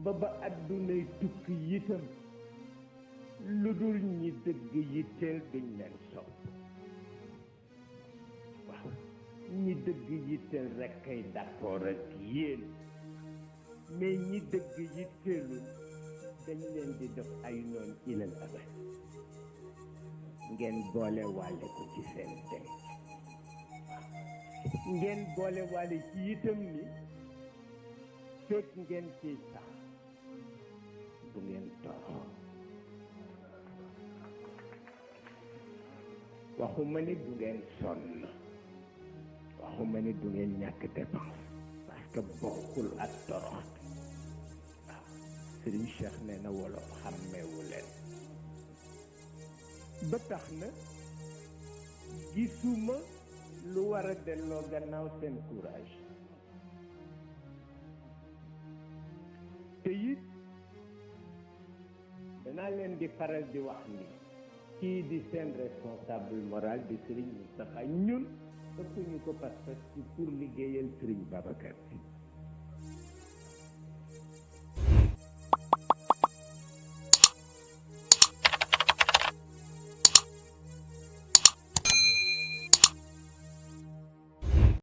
ba addunay tukki itam lu dul ñi dëgg yitteel duñ leen sopp waaw ñi dëgg yitteel rekk kay d'accord ak yéen mais ñi dëgg yitteelul dañ leen di def ay noon ilal abad ngeen boole wàlle ko ci seen dem ngeen boole wàlle ci itam ni fekk ngeen ciy sax du ngeen torox waxuma ni du ngeen sonn waxuma ni du ngeen ñàkk dépense parce que bokkul ak torox waaw Sëriñ Cheikh nee na wolof xàmmeewu leen ba tax na gisuma lu war a delloo gannaaw seen courage te it danaa leen di faral di wax ni kii di seen responsable moral di Serigne Moustapha ñun ëpp ñu ko pas-pas ci pour liggéeyal Serigne Babacar Sy